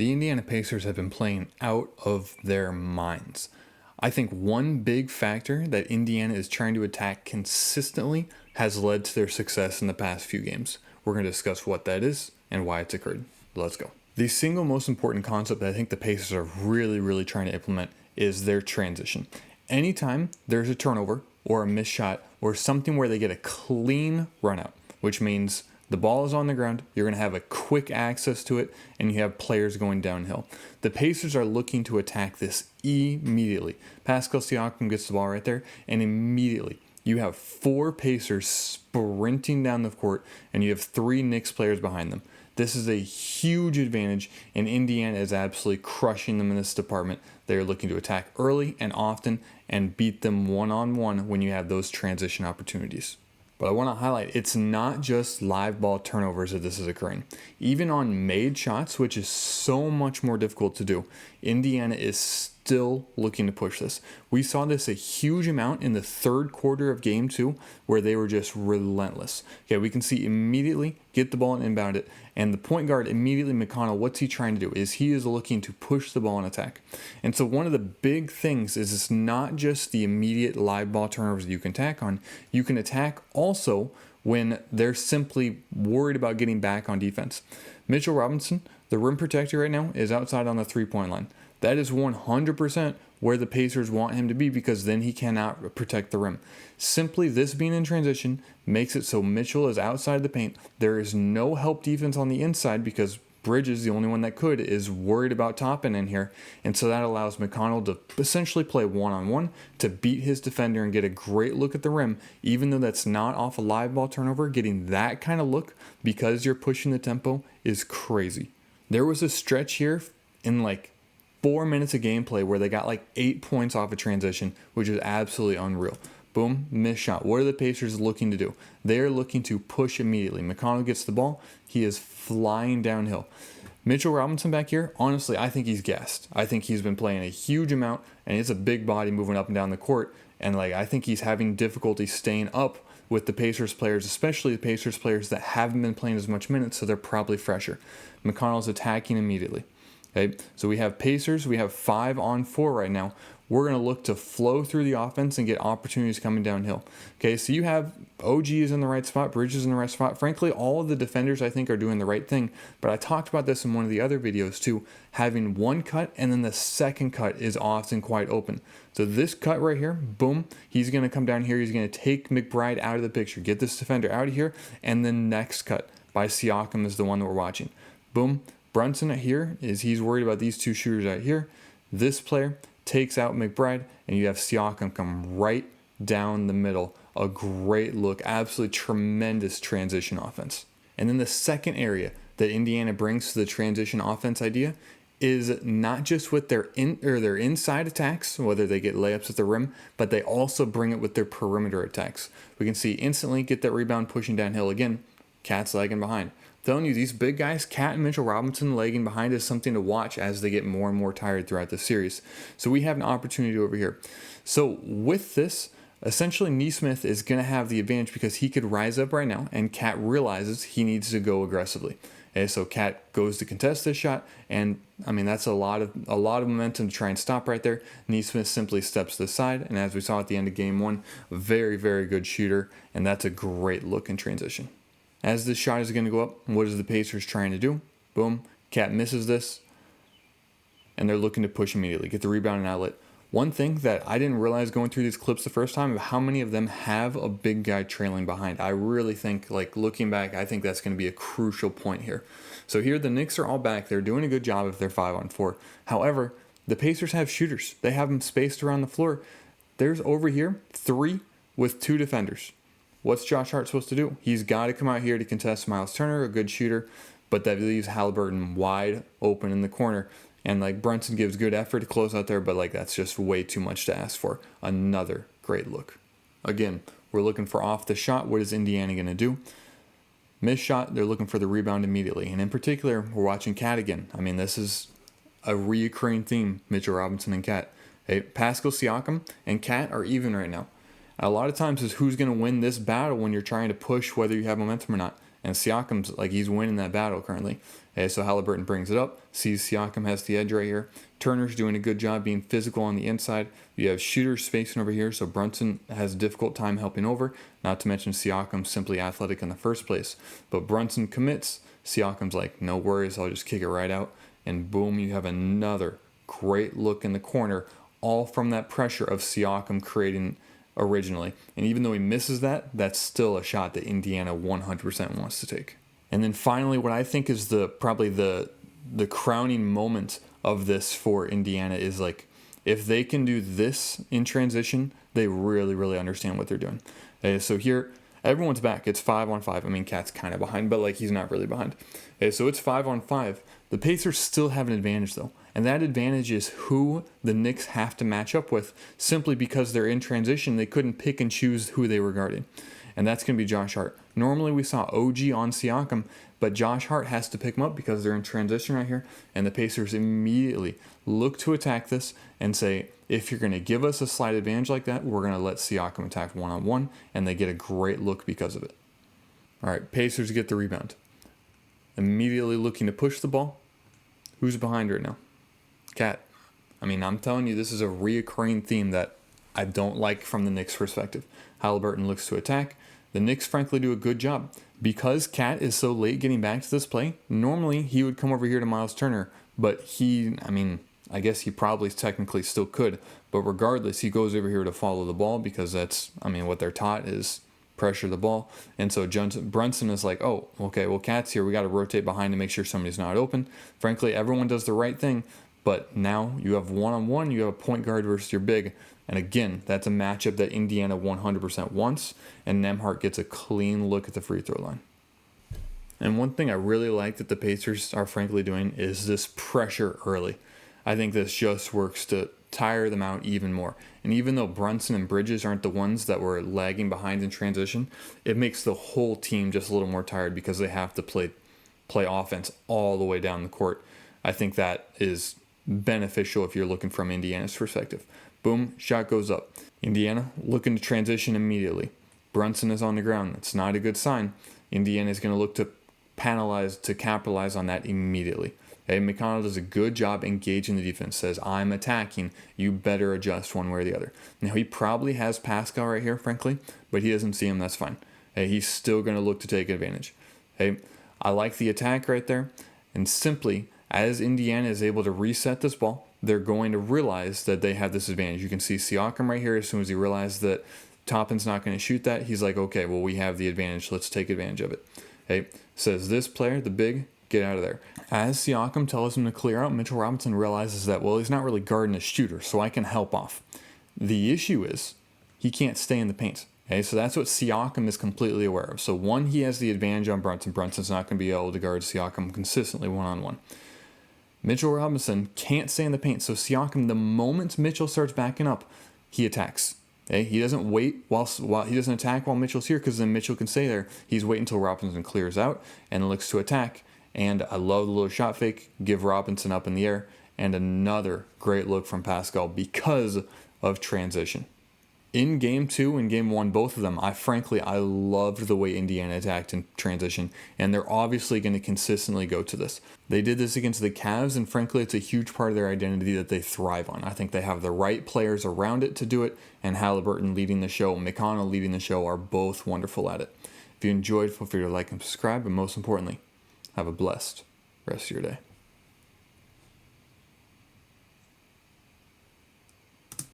The Indiana Pacers have been playing out of their minds. I think one big factor that Indiana is trying to attack consistently has led to their success in the past few games. We're going to discuss what that is and why it's occurred. Let's go. The single most important concept that I think the Pacers are really trying to implement is their transition. Anytime there's a turnover or a missed shot or something where they get a clean run out, which means the ball is on the ground, you're going to have a quick access to it, and you have players going downhill. The Pacers are looking to attack this immediately. Pascal Siakam gets the ball right there, and immediately you have 4 Pacers sprinting down the court, and you have 3 Knicks players behind them. This is a huge advantage, and Indiana is absolutely crushing them in this department. They are looking to attack early and often and beat them one-on-one when you have those transition opportunities. But I want to highlight, it's not just live ball turnovers that this is occurring. Even on made shots, which is so much more difficult to do, Indiana is still looking to push this. We saw this a huge amount in the third quarter of game 2, where they were just relentless. Okay, we can see immediately get the ball and inbound it, and the point guard immediately, McConnell, what's he trying to do? He is looking to push the ball and attack. And so one of the big things is it's not just the immediate live ball turnovers that you can attack on. You can attack also when they're simply worried about getting back on defense. Mitchell Robinson, the rim protector right now, is outside on the three-point line. That is 100% where the Pacers want him to be, because then he cannot protect the rim. Simply this being in transition makes it so Mitchell is outside the paint. There is no help defense on the inside because Bridges, the only one that could, is worried about topping in here. And so that allows McConnell to essentially play one-on-one to beat his defender and get a great look at the rim. Even though that's not off a live ball turnover, getting that kind of look because you're pushing the tempo is crazy. There was a stretch here in 4 minutes of gameplay where they got 8 points off a transition, which is absolutely unreal. Boom, missed shot. What are the Pacers looking to do? They are looking to push immediately. McConnell gets the ball. He is flying downhill. Mitchell Robinson back here, honestly, I think he's gassed. I think he's been playing a huge amount, and it's a big body moving up and down the court. And I think he's having difficulty staying up with the Pacers players, especially the Pacers players that haven't been playing as much minutes, so they're probably fresher. McConnell's attacking immediately. Okay, so we have Pacers, we have 5-on-4 right now. We're going to look to flow through the offense and get opportunities coming downhill. Okay, so you have OG is in the right spot, Bridges in the right spot. Frankly, all of the defenders I think are doing the right thing, but I talked about this in one of the other videos too, having one cut and then the second cut is often quite open. So this cut right here, boom, he's going to come down here, he's going to take McBride out of the picture, get this defender out of here, and the next cut by Siakam is the one that we're watching. Boom. Brunson here he's worried about these 2 shooters out here. This player takes out McBride, and you have Siakam come right down the middle. A great look, absolutely tremendous transition offense. And then the second area that Indiana brings to the transition offense idea is not just with their inside attacks, whether they get layups at the rim, but they also bring it with their perimeter attacks. We can see instantly get that rebound pushing downhill again. Cat's lagging behind. Telling you, these big guys, Cat and Mitchell Robinson lagging behind, is something to watch as they get more and more tired throughout the series. So we have an opportunity over here. So with this, essentially Nesmith is going to have the advantage because he could rise up right now, and Cat realizes he needs to go aggressively. Okay, so Cat goes to contest this shot, and that's a lot of momentum to try and stop right there. Nesmith simply steps to the side, and as we saw at the end of game 1, very good shooter, and that's a great look in transition. As this shot is going to go up, what is the Pacers trying to do? Boom, Cat misses this, and they're looking to push immediately, get the rebound and outlet. One thing that I didn't realize going through these clips the first time of how many of them have a big guy trailing behind. I really think, looking back, I think that's going to be a crucial point here. So here the Knicks are all back. They're doing a good job if they're 5-on-4. However, the Pacers have shooters. They have them spaced around the floor. There's over here 3 with 2 defenders. What's Josh Hart supposed to do? He's got to come out here to contest Miles Turner, a good shooter, but that leaves Haliburton wide open in the corner. And Brunson gives good effort to close out there, but that's just way too much to ask for. Another great look. Again, we're looking for off the shot. What is Indiana going to do? Missed shot, they're looking for the rebound immediately. And in particular, we're watching Cat again. This is a reoccurring theme, Mitchell Robinson and Cat. Hey, Pascal Siakam and Cat are even right now. A lot of times is who's going to win this battle when you're trying to push whether you have momentum or not. And Siakam's like, he's winning that battle currently. So Haliburton brings it up, sees Siakam has the edge right here. Turner's doing a good job being physical on the inside. You have shooters spacing over here, so Brunson has a difficult time helping over, not to mention Siakam's simply athletic in the first place. But Brunson commits. Siakam's like, no worries, I'll just kick it right out. And boom, you have another great look in the corner, all from that pressure of Siakam creating originally. And even though he misses that, that's still a shot that Indiana 100% wants to take. And then finally, what I think is probably the crowning moment of this for Indiana is like, if they can do this in transition, they really, really understand what they're doing. So here, everyone's back. It's 5-on-5. I mean, Cat's kind of behind, but like he's not really behind. So it's 5-on-5. The Pacers still have an advantage though. And that advantage is who the Knicks have to match up with, simply because they're in transition. They couldn't pick and choose who they were guarding. And that's going to be Josh Hart. Normally we saw OG on Siakam, but Josh Hart has to pick him up because they're in transition right here. And the Pacers immediately look to attack this and say, if you're going to give us a slight advantage like that, we're going to let Siakam attack one-on-one, and they get a great look because of it. All right, Pacers get the rebound. Immediately looking to push the ball. Who's behind right now? Cat. I mean, I'm telling you, this is a reoccurring theme that I don't like from the Knicks' perspective. Haliburton looks to attack. The Knicks, frankly, do a good job. Because Cat is so late getting back to this play, normally he would come over here to Miles Turner, but I guess he probably technically still could. But regardless, he goes over here to follow the ball because that's, what they're taught is pressure the ball. And so Brunson is like, oh, okay, well, Cat's here. We got to rotate behind to make sure somebody's not open. Frankly, everyone does the right thing. But now you have one-on-one, you have a point guard versus your big. And again, that's a matchup that Indiana 100% wants. And Nembhard gets a clean look at the free throw line. And one thing I really like that the Pacers are frankly doing is this pressure early. I think this just works to tire them out even more. And even though Brunson and Bridges aren't the ones that were lagging behind in transition, it makes the whole team just a little more tired because they have to play offense all the way down the court. I think that is beneficial if you're looking from Indiana's perspective. Boom, shot goes up. Indiana looking to transition immediately. Brunson is on the ground. That's not a good sign. Indiana is going to look to capitalize on that immediately. McConnell does a good job engaging the defense. Says, I'm attacking. You better adjust one way or the other. Now, he probably has Pascal right here, frankly, but he doesn't see him. That's fine. He's still going to look to take advantage. I like the attack right there. And simply, as Indiana is able to reset this ball, they're going to realize that they have this advantage. You can see Siakam right here. As soon as he realized that Toppin's not going to shoot that, he's like, okay, well, we have the advantage. Let's take advantage of it. Says this player, the big, get out of there. As Siakam tells him to clear out, Mitchell Robinson realizes that, well, he's not really guarding a shooter, so I can help off. The issue is he can't stay in the paint. So that's what Siakam is completely aware of. So one, he has the advantage on Brunson. Brunson's not going to be able to guard Siakam consistently one-on-one. Mitchell Robinson can't stay in the paint, so Siakam, the moment Mitchell starts backing up, he attacks. He doesn't wait while he doesn't attack while Mitchell's here, because then Mitchell can stay there. He's waiting until Robinson clears out and looks to attack. And I love the little shot fake, give Robinson up in the air, and another great look from Pascal because of transition. In Game 2 and Game 1, both of them, I loved the way Indiana attacked in transition, and they're obviously going to consistently go to this. They did this against the Cavs, and frankly, it's a huge part of their identity that they thrive on. I think they have the right players around it to do it, and Haliburton leading the show, McConnell leading the show are both wonderful at it. If you enjoyed, feel free to like and subscribe, and most importantly, have a blessed rest of your day.